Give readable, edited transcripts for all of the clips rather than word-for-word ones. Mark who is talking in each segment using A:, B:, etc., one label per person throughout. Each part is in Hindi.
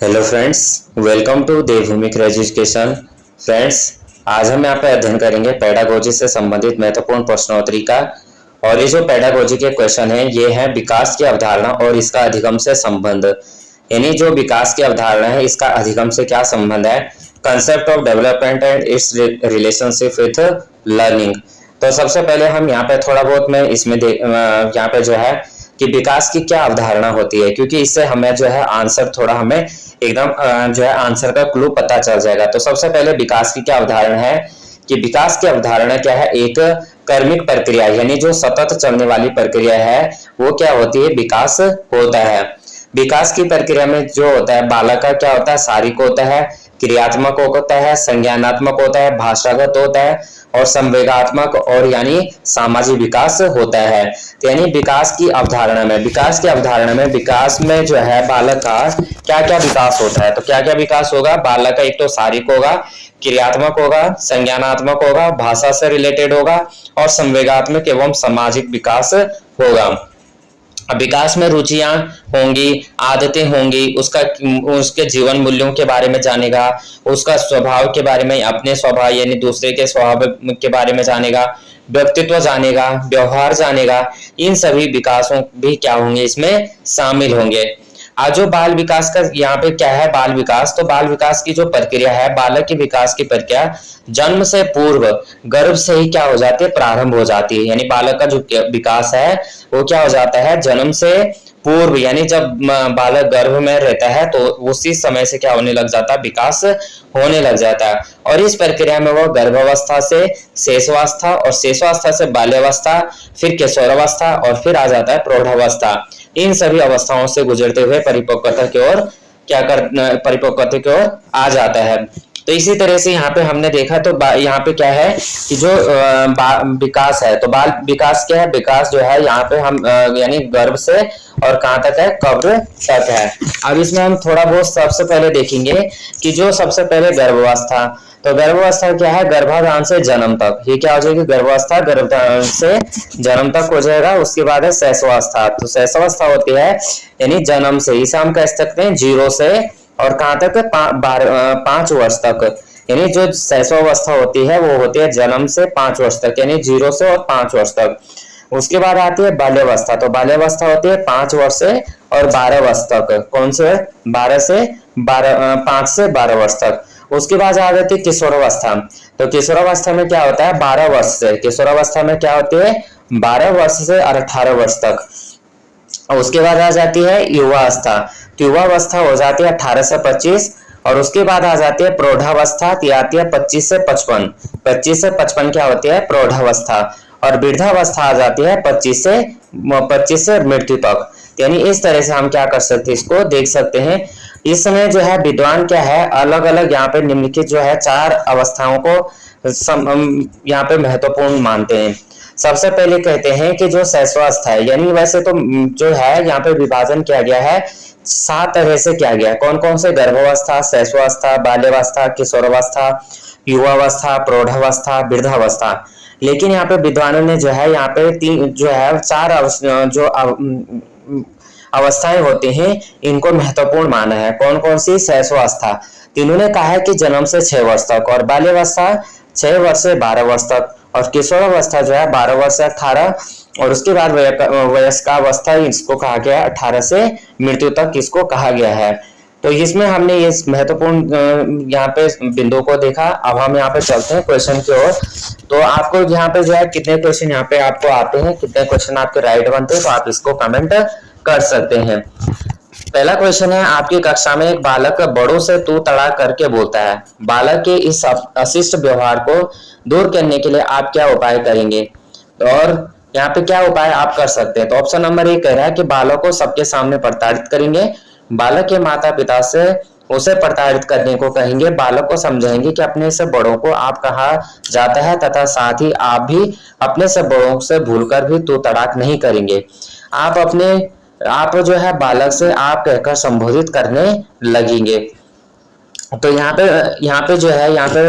A: Hello friends, welcome to Devbhoomi education. Friends, आज हम यहाँ पे अध्ययन करेंगे पेडागोजी से संबंधित महत्वपूर्ण प्रश्नोत्तरी का। और ये जो पेडागोजी के क्वेश्चन है ये है विकास की अवधारणा और इसका अधिगम से संबंध। यानी जो विकास की अवधारणा है इसका अधिगम से क्या संबंध है, concept of development and it's relationship with learning. तो सबसे पहले हम यहाँ पे थोड़ा बहुत मैं इसमें यहाँ पे जो है कि विकास की क्या अवधारणा होती है, क्योंकि इससे हमें जो है आंसर थोड़ा हमें एकदम जो है आंसर का क्लू पता चल जाएगा। तो सबसे पहले विकास की क्या अवधारणा है कि विकास की अवधारणा क्या है, एक कर्मिक प्रक्रिया यानी जो सतत चलने वाली प्रक्रिया है वो क्या होती है, विकास होता है। विकास की प्रक्रिया में जो होता है बालक का क्या होता है, शारीरिक होता है, क्रियात्मक होता है, संज्ञानात्मक होता है, भाषागत होता है और संवेगात्मक और यानी सामाजिक विकास होता है। तो यानी विकास की अवधारणा में विकास में जो है बालक का क्या क्या विकास होता है। तो क्या क्या विकास होगा, बालक का एक तो शारीरिक होगा, क्रियात्मक होगा, संज्ञानात्मक होगा, भाषा से रिलेटेड होगा और संवेगात्मक एवं सामाजिक विकास होगा। विकास में रुचियां होंगी, आदतें होंगी, उसके जीवन मूल्यों के बारे में जानेगा, उसका स्वभाव के बारे में, अपने स्वभाव यानी दूसरे के स्वभाव के बारे में जानेगा, व्यक्तित्व जानेगा, व्यवहार जानेगा। इन सभी विकासों भी क्या होंगे, इसमें शामिल होंगे। आज जो बाल विकास का यहाँ पे क्या है, बाल विकास, तो बाल विकास की जो प्रक्रिया है, बालक की विकास की प्रक्रिया जन्म से पूर्व गर्भ से ही क्या हो जाती है, प्रारंभ हो जाती है। यानी बालक का जो विकास है वो क्या हो जाता है, जन्म से पूर्व यानी जब बालक गर्भ में रहता है तो उसी समय से क्या होने लग जाता है, विकास होने लग जाता है। और इस प्रक्रिया में वो गर्भावस्था से शेषावस्था और शेषावस्था से बाल्यावस्था, फिर किशोरावस्था और फिर आ जाता है प्रौढ़ावस्था। इन सभी अवस्थाओं से गुजरते हुए परिपक्वता की ओर परिपक्वता की ओर आ जाता है। तो इसी तरह से यहाँ पे हमने देखा तो यहाँ पे क्या है कि जो विकास है, तो बाल विकास क्या है, विकास जो है यहाँ पे हम यानी गर्भ से और कहाँ तक है, कब्र तक है। अब इसमें हम थोड़ा बहुत सबसे पहले देखेंगे कि जो सबसे पहले गर्भावस्था, तो गर्भावस्था क्या है, गर्भाधान से जन्म तक, ये क्या हो जाएगी, गर्भावस्था गर्भाधान से जन्म तक हो जाएगा। उसके बाद है शैशवावस्था, तो शैशवावस्था होती है यानी जन्म से, इसे हम कह सकते हैं 0 से और कहाँ तक, 5 वर्ष तक। यानी जो शैशवावस्था होती है वो होती है जन्म से 5 वर्ष तक, यानी 0 से और 5 वर्ष तक। उसके बाद आती है बाल्यावस्था, तो बाल्यावस्था होती है 5 वर्ष से और 12 वर्ष तक। कौन से, 5 से 12 वर्ष तक। उसके बाद आ जाती है किशोरावस्था, तो किशोरावस्था में क्या होता है, 12 वर्ष से, किशोरावस्था में क्या होती है 12 वर्ष से 18 वर्ष तक। उसके बाद आ जाती है युवावस्था, तो युवावस्था हो जाती है 18 से 25। और उसके बाद आ जाती है प्रौढ़ावस्था, आती है 25 से 55। 25 से 55 क्या होती है, प्रौढ़ावस्था। और वृद्धावस्था आ जाती है 25 से मृत्यु तक। यानी इस तरह से हम क्या कर सकते हैं, इसको देख सकते हैं। इस समय जो है विद्वान क्या है, अलग अलग यहाँ पे निम्नलिखित जो है 4 अवस्थाओं को यहाँ पे महत्वपूर्ण मानते हैं। सबसे पहले कहते हैं कि जो शैशवावस्था है, यानी वैसे तो जो है यहाँ पे विभाजन किया गया है 7 तरह से किया गया है। कौन कौन से, गर्भावस्था, शैशवावस्था, बाल्यावस्था, किशोरावस्था, युवावस्था, प्रौढ़ावस्था, वृद्धावस्था। लेकिन यहाँ पे विद्वानों ने जो है यहाँ पे 4 जो अवस्थाएं होती हैं इनको महत्वपूर्ण माना है। कौन कौन सी, शैशवावस्था, तीनों ने कहा है कि जन्म से 6 वर्ष तक, और बाल्यावस्था 6 वर्ष से 12 वर्ष तक, और किशोरावस्था जो है 12 वर्ष से 18, और उसके बाद वयस्कावस्था इसको कहा गया है 18 से मृत्यु तक इसको कहा गया है। तो इसमें हमने ये महत्वपूर्ण यहाँ पे बिंदु को देखा। अब हम यहाँ पे चलते हैं क्वेश्चन की ओर। तो आपको यहाँ पे जो है कितने क्वेश्चन यहाँ पे आपको आते हैं, कितने क्वेश्चन आपके राइट बनते हैं, तो आप इसको कमेंट कर सकते हैं। पहला क्वेश्चन है, आपकी कक्षा में एक बालक बड़ों से तू तड़ा करके बोलता है, बालक के इस अशिष्ट व्यवहार को दूर करने के लिए आप क्या उपाय करेंगे। और यहाँ पे क्या उपाय आप कर सकते हैं, तो ऑप्शन नंबर 1 कह रहा है कि बालक को सबके सामने प्रताड़ित करेंगे, बालक के माता पिता से उसे प्रताड़ित करने को कहेंगे, बालक को समझाएंगे कि अपने से बड़ों को आप कहा जाता है तथा साथ ही आप भी अपने से बड़ों से भूलकर भी तू तड़ाक नहीं करेंगे। आप जो है बालक से आप कहकर संबोधित करने लगेंगे। तो यहाँ पे जो है यहाँ पे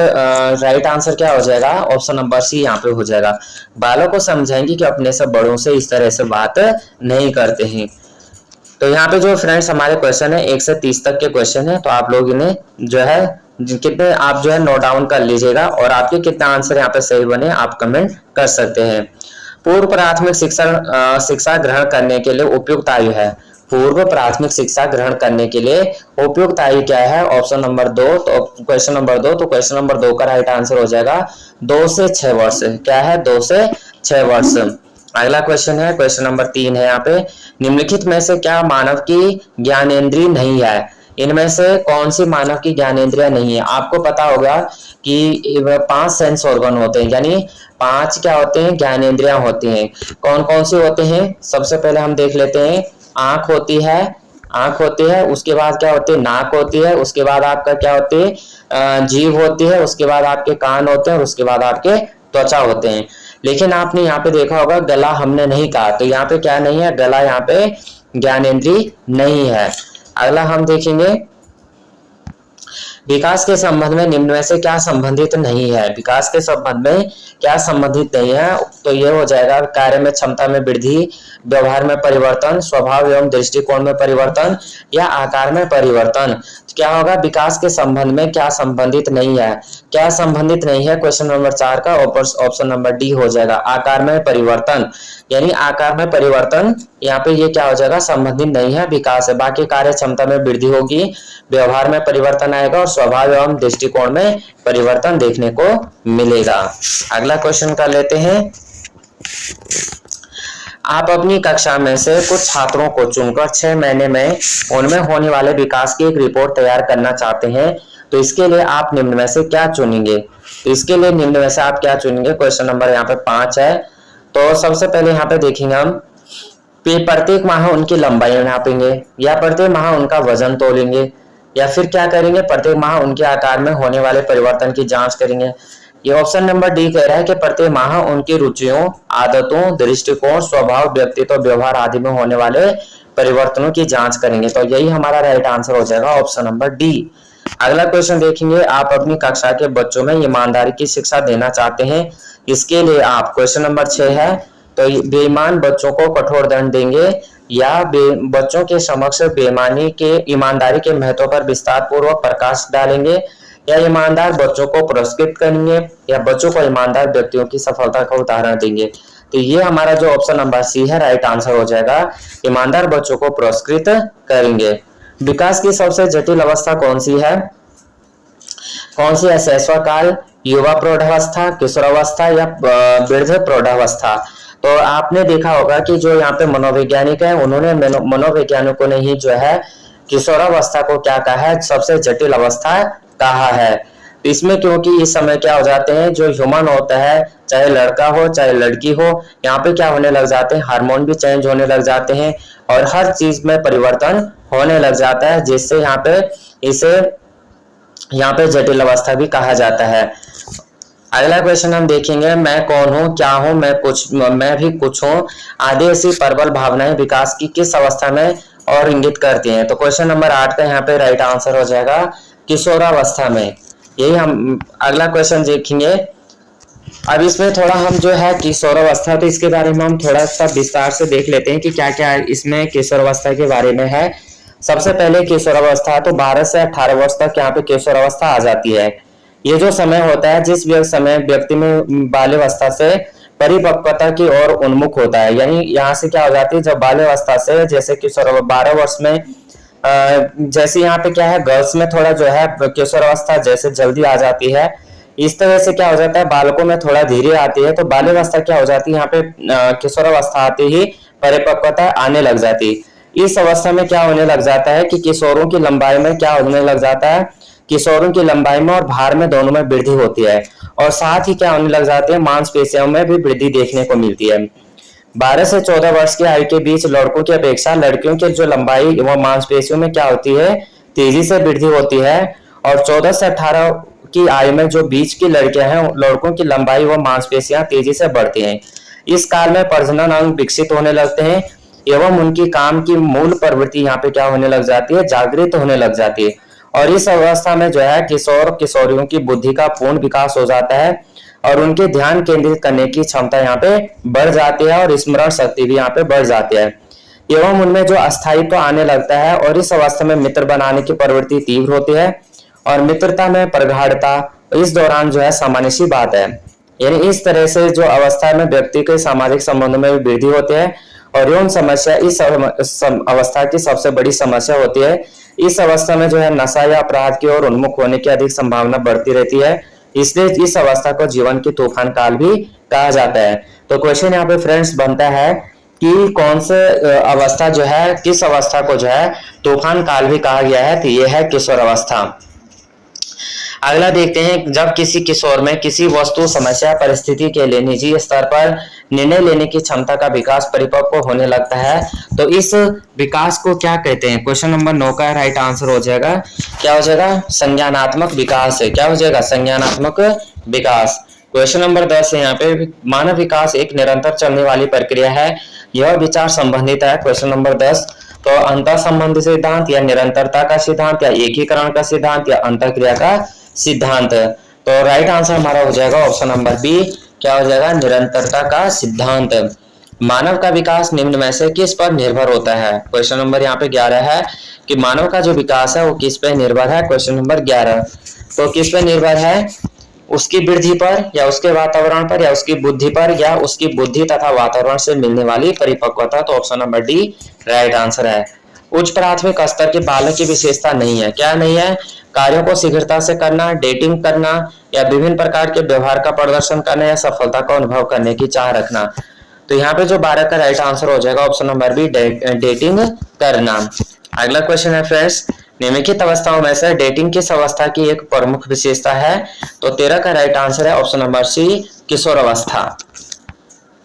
A: राइट आंसर क्या हो जाएगा, ऑप्शन नंबर सी यहाँ पे हो जाएगा। बालक को समझाएंगे कि अपने से बड़ों से इस तरह से बात नहीं करते हैं। तो यहाँ पे जो फ्रेंड्स हमारे क्वेश्चन है 1 से 30 तक के क्वेश्चन है, तो आप लोग इन्हें जो है कितने आप जो है नोट डाउन कर लीजिएगा और आपके कितने आंसर यहाँ पे सही बने आप कमेंट कर सकते हैं। पूर्व प्राथमिक शिक्षा ग्रहण करने के लिए उपयुक्त आयु है। पूर्व प्राथमिक शिक्षा ग्रहण करने के लिए उपयुक्त आयु क्या है? Option number 2। तो क्वेश्चन नंबर 2, तो क्वेश्चन नंबर 2 का राइट आंसर हो जाएगा 2 से 6 वर्ष। क्या है? 2 से 6 वर्ष। अगला क्वेश्चन है, क्वेश्चन नंबर 3 है यहाँ पे, निम्नलिखित में से क्या मानव की ज्ञानेंद्रिय नहीं है? इनमें से कौन सी मानव की ज्ञानेंद्रिय नहीं है? आपको पता होगा कि 5 सेंस ऑर्गन होते हैं, यानी 5 क्या होते हैं? ज्ञानेंद्रियां होती हैं। कौन कौन सी होते हैं? सबसे पहले हम देख लेते हैं। आंख होती है, उसके बाद क्या होती है? नाक होती है, उसके बाद आपका क्या होती है? जीभ होती है, उसके बाद आपके कान होते हैं और उसके बाद आपके त्वचा होते हैं। लेकिन आपने यहाँ पे देखा होगा गला हमने नहीं कहा, तो यहाँ पे क्या नहीं है? गला यहाँ पे ज्ञानेंद्रिय नहीं है। अगला हम देखेंगे, विकास के संबंध में निम्न में से क्या संबंधित नहीं है? विकास के संबंध में क्या संबंधित नहीं है? तो ये हो जाएगा कार्य में क्षमता में वृद्धि, व्यवहार में परिवर्तन, स्वभाव एवं दृष्टिकोण में परिवर्तन या आकार में परिवर्तन। तो क्या होगा? विकास के संबंध में क्या संबंधित नहीं है? क्या संबंधित नहीं है? क्वेश्चन नंबर 4 का ऑप्शन नंबर डी हो जाएगा, आकार में परिवर्तन। यानी आकार में परिवर्तन यहाँ पे ये क्या हो जाएगा? संबंधित नहीं है, विकास है। बाकी कार्य क्षमता में वृद्धि होगी, व्यवहार में परिवर्तन आएगा और स्वभाव एवं दृष्टिकोण में परिवर्तन देखने को मिलेगा। अगला क्वेश्चन कर लेते हैं। आप अपनी कक्षा में से कुछ छात्रों को चुनकर 6 महीने में उनमें होने वाले विकास की एक रिपोर्ट तैयार करना चाहते हैं, तो इसके लिए आप निम्न में से क्या चुनेंगे? तो इसके लिए निम्न में से आप क्या चुनेंगे? क्वेश्चन नंबर यहाँ पे 5 है। तो सबसे पहले यहाँ पे देखेंगे हम, प्रत्येक माह उनकी लंबाई नापेंगे, या प्रत्येक माह उनका वजन तोलेंगे, या फिर क्या करेंगे? प्रत्येक माह उनके आकार में होने वाले परिवर्तन की जांच करेंगे। ये ऑप्शन नंबर डी कह रहा है कि प्रत्येक माह उनकी रुचियों, आदतों, दृष्टिकोण, स्वभाव, व्यक्तित्व, व्यवहार आदि में होने वाले परिवर्तनों की जांच करेंगे। तो यही हमारा राइट आंसर हो जाएगा, ऑप्शन नंबर डी। अगला क्वेश्चन देखेंगे, आप अपनी कक्षा के बच्चों में ईमानदारी की शिक्षा देना चाहते हैं, इसके लिए आप, क्वेश्चन नंबर 6 है, तो बेईमान बच्चों को कठोर दंड देंगे या बच्चों के समक्ष ईमानदारी के महत्व पर विस्तार पूर्वक प्रकाश डालेंगे, या ईमानदार बच्चों को पुरस्कृत करेंगे, या बच्चों को ईमानदार व्यक्तियों की सफलता का उदाहरण देंगे। तो ये हमारा जो ऑप्शन नंबर सी है राइट आंसर हो जाएगा, ईमानदार बच्चों को पुरस्कृत करेंगे। विकास की सबसे जटिल अवस्था कौन सी है? शैशव काल, युवा प्रौढ़ावस्था, किशोरावस्था या वृद्ध प्रौढ़ावस्था। तो आपने देखा होगा कि जो यहाँ पे मनोवैज्ञानिक है, उन्होंने मनोवैज्ञानिकों ने ही जो है किशोरावस्था को क्या कहा है? सबसे जटिल अवस्था कहा है। तो इसमें क्योंकि इस समय क्या हो जाते हैं, जो ह्यूमन होता है, चाहे लड़का हो चाहे लड़की हो, यहाँ पे क्या होने लग जाते हैं? हार्मोन भी चेंज होने लग जाते हैं और हर चीज में परिवर्तन होने लग जाता है, जिससे यहाँ पे जटिल अवस्था भी कहा जाता है। अगला क्वेश्चन हम देखेंगे, मैं कौन हूँ, क्या हूँ, मैं भी कुछ हूँ आदि ऐसी प्रबल भावनाएं विकास की किस अवस्था में और इंगित करती हैं? तो क्वेश्चन नंबर 8 का यहाँ पे राइट आंसर हो जाएगा किशोरावस्था में। यही हम अगला क्वेश्चन देखेंगे। अब इसमें थोड़ा हम जो है किशोरावस्था, तो इसके बारे में हम थोड़ा सा विस्तार से देख लेते हैं कि क्या क्या इसमें किशोरावस्था के बारे में है। सबसे पहले किशोरावस्था, तो 12 से 18 वर्ष तक यहाँ पे किशोरावस्था आ जाती है। ये जो समय होता है जिस समय व्यक्ति में बाल्यावस्था से परिपक्वता की ओर उन्मुख होता है, यानी यहाँ से क्या हो जाती है, जब बाल्यावस्था से जैसे किशोर 12 वर्ष में जैसे यहाँ पे क्या है, गर्ल्स में थोड़ा जो है किशोरावस्था जैसे जल्दी आ जाती है, इस तरह से क्या हो जाता है बालकों में थोड़ा धीरे आती है। तो बाल्यावस्था क्या हो जाती है, यहाँ पे किशोरावस्था आते ही परिपक्वता आने लग जाती है। इस अवस्था में क्या होने लग जाता है कि किशोरों की लंबाई में क्या होने लग जाता है, किशोरों की लंबाई में और भार में दोनों में वृद्धि होती है, और साथ ही क्या होने लग जाते हैं, मांसपेशियों में भी वृद्धि देखने को मिलती है। 12 से 14 वर्ष की आयु के बीच लड़कों की अपेक्षा लड़कियों की जो लंबाई व मांसपेशियों में क्या होती है, तेजी से वृद्धि होती है, और 14 से 18 की आयु में जो बीच की लड़कियां हैं, लड़कों की लंबाई व मांसपेशियां तेजी से बढ़ती हैं। इस काल में प्रजनन अंग विकसित होने लगते हैं एवं उनकी काम की मूल प्रवृत्ति यहाँ पे क्या होने लग जाती है, जागृत होने लग जाती है। और इस अवस्था में जो है किशोर किशोरियों की बुद्धि का पूर्ण विकास हो जाता है और उनके ध्यान केंद्रित करने की क्षमता यहाँ पे बढ़ जाती है और स्मरण शक्ति भी यहाँ पे बढ़ जाती है। एवं उनमें जो अस्थायित्व आने लगता है और इस अवस्था में मित्र बनाने की प्रवृत्ति तीव्र होती है और मित्रता में प्रगाढ़ता इस दौरान जो है सामान्य सी बात है। यानी इस तरह से जो अवस्था में व्यक्ति के सामाजिक संबंधों में भी वृद्धि होती है और यौन समस्या इस अवस्था की सबसे बड़ी समस्या होती है। इस अवस्था में जो है नशा या अपराध की ओर उन्मुख होने की अधिक संभावना बढ़ती रहती है, इसलिए इस अवस्था को जीवन की तूफान काल भी कहा जाता है। तो क्वेश्चन यहाँ पे फ्रेंड्स बनता है कि कौन से अवस्था जो है, किस अवस्था को जो है तूफान काल भी कहा गया है, तो यह है किशोर अवस्था। अगला देखते हैं, जब किसी किशोर में किसी वस्तु, समस्या, परिस्थिति के लिए निजी स्तर पर निर्णय लेने की क्षमता का विकास परिपक्व होने लगता है, तो इस विकास को क्या कहते हैं? क्वेश्चन नंबर 9 का राइट आंसर हो जाएगा, क्या हो जाएगा? संज्ञानात्मक विकास है। क्या हो जाएगा? संज्ञानात्मक विकास। क्वेश्चन नंबर 10 है यहाँ पे, मानव विकास एक निरंतर चलने वाली प्रक्रिया है, यह विचार संबंधित है। क्वेश्चन नंबर 10, तो अंतर संबंध सिद्धांत या निरंतरता का सिद्धांत या एकीकरण का सिद्धांत या अंतःक्रिया का सिद्धांत। तो राइट आंसर हमारा हो जाएगा ऑप्शन नंबर बी, क्या हो जाएगा? निरंतरता का सिद्धांत। मानव का विकास निम्न में से किस पर निर्भर होता है? क्वेश्चन नंबर यहाँ पे 11 है कि मानव का जो विकास है वो किस पे निर्भर है? क्वेश्चन नंबर 11, तो किस पे निर्भर है? उसकी वृद्धि पर या उसके वातावरण पर या उसकी बुद्धि पर या उसकी बुद्धि तथा वातावरण से मिलने वाली परिपक्वता। तो option number D right answer है। उच्च प्राथमिक स्तर के बालक की विशेषता नहीं है। क्या नहीं है? कार्यों को शीघ्रता से करना, डेटिंग करना या विभिन्न प्रकार के व्यवहार का प्रदर्शन करना या सफलता का अनुभव करने की चाह रखना। तो यहाँ पे जो 12 का राइट आंसर हो जाएगा ऑप्शन नंबर बी, डेटिंग करना। अगला क्वेश्चन है फ्रेंड्स, निम्नलिखित अवस्थाओं में से डेटिंग किस अवस्था की एक प्रमुख विशेषता है? तो 13 का राइट आंसर है ऑप्शन नंबर सी, किशोर अवस्था।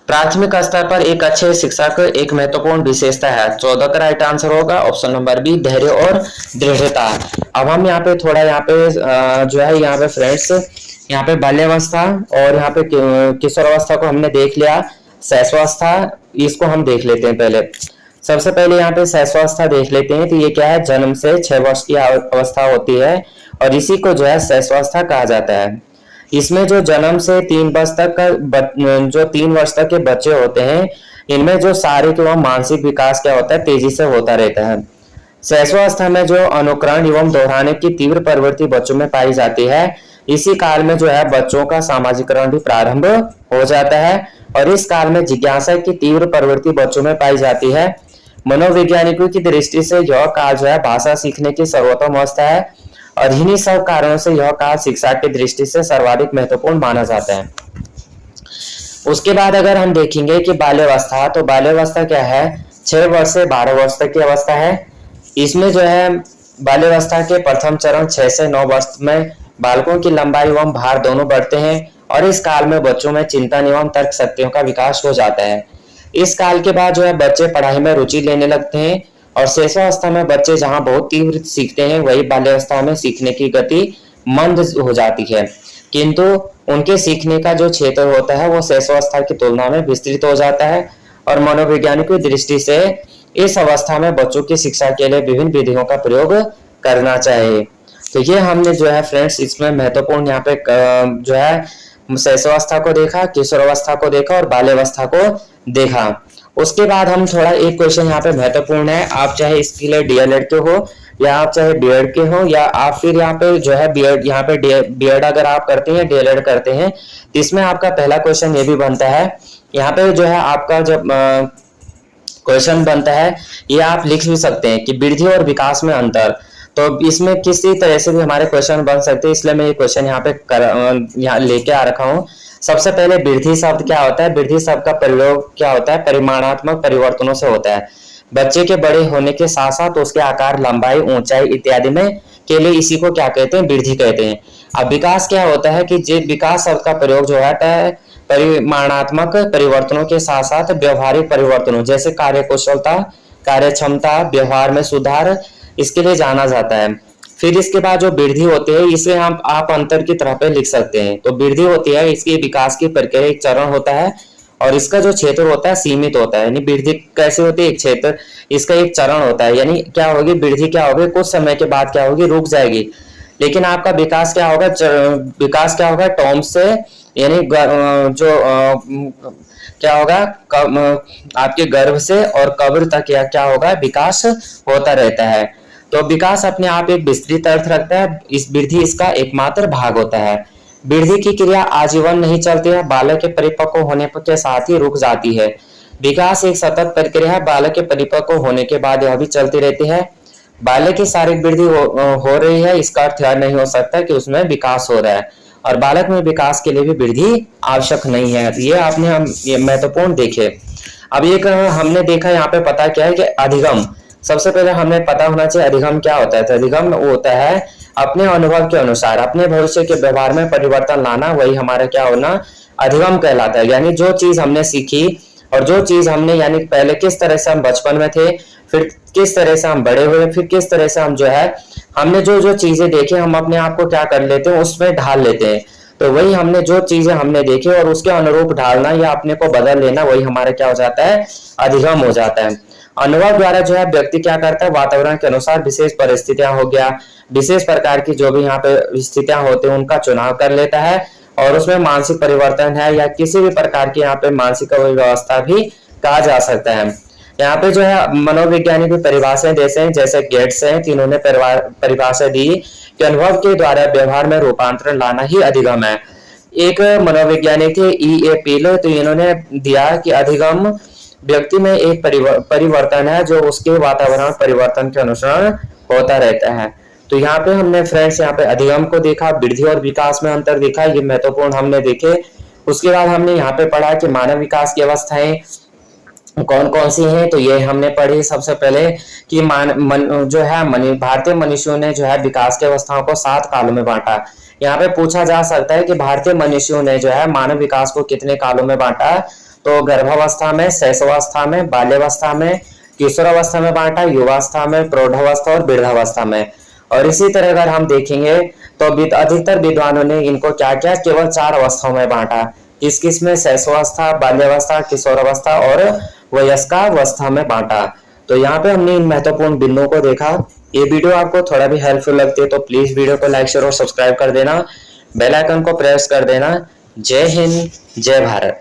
A: प्राथमिक स्तर पर एक अच्छे शिक्षक एक महत्वपूर्ण विशेषता है। 14 का राइट आंसर होगा ऑप्शन नंबर बी, धैर्य और दृढ़ता। अब हम यहाँ पे थोड़ा यहाँ पे जो है यहाँ पे फ्रेंड्स, यहाँ पे बाल्यावस्था और यहाँ पे किशोर अवस्था को हमने देख लिया। शैशवावस्था इसको हम देख लेते हैं। पहले सबसे पहले यहाँ पे शैशवावस्था देख लेते हैं। तो ये क्या है? जन्म से 6 वर्ष की अवस्था होती है और इसी को जो है शैशवावस्था कहा जाता है। इसमें जो जन्म से 3 वर्ष तक का जो 3 वर्ष तक के बच्चे होते हैं, इनमें जो शारीरिक एवं मानसिक विकास क्या होता है? तेजी से होता रहता है। शैशवावस्था में जो अनुकरण एवं दोहराने की तीव्र प्रवृत्ति बच्चों में पाई जाती है, इसी काल में जो है बच्चों का सामाजिकरण भी प्रारंभ हो जाता है और इस काल में जिज्ञासा की तीव्र प्रवृत्ति बच्चों में पाई जाती है। मनोवैज्ञानिकों की दृष्टि से यह काल जो है भाषा सीखने की सर्वोत्तम अवस्था है और इन्हीं सब कारणों से यह काल शिक्षा की दृष्टि से सर्वाधिक महत्वपूर्ण माना जाता है। उसके बाद अगर हम देखेंगे कि बाल्यावस्था, तो बाल्यावस्था क्या है? 6 वर्ष से 12 वर्ष तक की अवस्था है। इसमें जो है बाल्यावस्था के प्रथम चरण 6 से 9 वर्ष में बालकों की लंबाई एवं भार दोनों बढ़ते हैं और इस काल में बच्चों में चिंतन एवं तर्क शक्तियों का विकास हो जाता है। इस काल के बाद जो है बच्चे पढ़ाई में रुचि लेने लगते हैं और शैशवावस्था में बच्चे जहां बहुत तीव्र सीखते हैं, वही बाल्यावस्था में सीखने की गति मंद हो जाती है, किंतु उनके सीखने का जो क्षेत्र होता है वो शैशवावस्था की तुलना में विस्तृत हो जाता है और मनोवैज्ञानिकों की दृष्टि से इस अवस्था में बच्चों की शिक्षा के लिए विभिन्न विधियों का प्रयोग करना चाहिए। तो ये हमने जो है फ्रेंड्स इसमें महत्वपूर्ण यहाँ पे जो है शैशवावस्था को देखा, किशोरावस्था को देखा और बाल्यावस्था को देखा। उसके बाद हम थोड़ा एक क्वेश्चन यहाँ पे महत्वपूर्ण है, आप चाहे इसके लिए डीएलएड के हो या आप चाहे बीएड के हो या आप फिर यहाँ पे जो है बीएड, यहाँ पे बीएड अगर आप करते हैं डीएलएड करते हैं, तो इसमें आपका पहला क्वेश्चन ये भी बनता है। यहाँ पे जो है आपका जब क्वेश्चन बनता है, ये आप लिख भी सकते हैं कि वृद्धि और विकास में अंतर। तो इसमें किसी तरह से भी हमारे क्वेश्चन बन सकते हैं, इसलिए मैं ये क्वेश्चन यहाँ पे यहाँ लेके आ रखा हूँ। सबसे पहले वृद्धि शब्द क्या होता है? वृद्धि शब्द का प्रयोग क्या होता है? परिमाणात्मक परिवर्तनों से होता है। बच्चे के बड़े होने के साथ साथ उसके आकार, लंबाई, ऊंचाई इत्यादि में के लिए इसी को क्या कहते हैं? वृद्धि कहते हैं। अब विकास क्या होता है कि विकास शब्द का प्रयोग जो होता है परिमाणात्मक परिवर्तनों के साथ साथ व्यवहारिक परिवर्तनों जैसे कार्य कुशलता, कार्य क्षमता, व्यवहार में सुधार, इसके लिए जाना जाता है। फिर इसके बाद जो वृद्धि होती है इसे हम आप अंतर की तरह पे लिख सकते हैं। तो वृद्धि होती है इसकी विकास की प्रक्रिया, एक चरण होता है और इसका जो क्षेत्र होता है सीमित होता है। यानी वृद्धि कैसे होती है? एक क्षेत्र, इसका एक चरण होता है। यानी क्या होगी वृद्धि? क्या होगी कुछ समय के बाद क्या होगी? रुक जाएगी। लेकिन आपका विकास क्या होगा? विकास क्या होगा? टर्म से, यानी जो क्या होगा, आपके गर्भ से और कब्र तक या क्या होगा, विकास होता रहता है। तो विकास अपने आप एक विस्तृत अर्थ रखता है, इस वृद्धि इसका एकमात्र भाग होता है। वृद्धि की क्रिया आजीवन नहीं चलती है, बालक के परिपक्व होने के साथ ही रुक जाती है। विकास एक सतत प्रक्रिया है, बालक के परिपक्व होने के बाद यह भी चलती रहती है। बालक की शारीरिक वृद्धि हो रही है, इसका अर्थ यह नहीं हो सकता कि उसमें विकास हो रहा है, और बालक में विकास के लिए भी वृद्धि आवश्यक नहीं है। ये आपने हम ये महत्वपूर्ण देखे। अब एक हमने देखा यहाँ पे पता क्या है कि अधिगम, सबसे पहले हमें पता होना चाहिए अधिगम क्या होता है। तो अधिगम वो होता है अपने अनुभव के अनुसार अपने भविष्य के व्यवहार में परिवर्तन लाना, वही हमारा क्या होना, अधिगम कहलाता है। यानी जो चीज हमने सीखी और जो चीज हमने, यानी पहले किस तरह से हम बचपन में थे, फिर किस तरह से हम बड़े हुए, फिर किस तरह से हम जो है, हमने जो जो चीजें देखी हम अपने आप को क्या कर लेते हैं, उसमें ढाल लेते हैं। तो वही हमने जो चीजें हमने देखी और उसके अनुरूप ढालना या अपने को बदल लेना, वही हमारा क्या हो जाता है, अधिगम हो जाता है। अनुभव द्वारा जो है व्यक्ति क्या करता है, वातावरण के अनुसार विशेष परिस्थितियां हो गया, विशेष प्रकार की जो भी यहाँ पे स्थितियां होती हैं उनका चुनाव कर लेता है, और उसमें मानसिक परिवर्तन है या किसी भी प्रकार की यहाँ पे मानसिक व्यवस्था भी कहा जा सकता है। यहाँ पे जो है मनोवैज्ञानिक भी परिभाषाएं देते हैं, जैसे गेट्स हैं, तीनों ने परिभाषा दी कि अनुभव के द्वारा व्यवहार में रूपांतरण लाना ही अधिगम है। एक मनोवैज्ञानिक थे E.A. पीले, तो इन्होंने दिया कि अधिगम व्यक्ति में एक परिवर्तन है जो उसके वातावरण परिवर्तन के अनुसार होता रहता है। तो यहाँ पे हमने फ्रेंड्स यहाँ पे अधिगम को देखा, वृद्धि और विकास में अंतर देखा, ये महत्वपूर्ण हमने देखे। उसके बाद हमने यहाँ पे पढ़ा कि मानव विकास की अवस्थाएं कौन कौन सी हैं। तो ये हमने पढ़ी सबसे पहले कि भारतीय मनुष्यों ने जो है विकास की अवस्थाओं को 7 कालों में बांटा। यहाँ पे पूछा जा सकता है कि भारतीय मनुष्यों ने जो है मानव विकास को कितने कालों में बांटा। तो गर्भावस्था में, शैशवावस्था में, बाल्यावस्था में, किशोरावस्था में बांटा, युवावस्था में, प्रौढ़ावस्था और वृद्धावस्था में। और इसी तरह अगर हम देखेंगे तो अधिकतर विद्वानों ने इनको क्या किया, केवल 4 अवस्थाओं में बांटा। किस किस में, शैशवावस्था, बाल्यावस्था, किशोरावस्था और वयस्कावस्था में बांटा। तो यहाँ पे हमने इन महत्वपूर्ण बिंदुओं को देखा। ये वीडियो आपको थोड़ा भी हेल्पफुल लगती है तो प्लीज वीडियो को लाइक, शेयर और सब्सक्राइब कर देना, बेल आइकन को प्रेस कर देना। जय हिंद, जय भारत।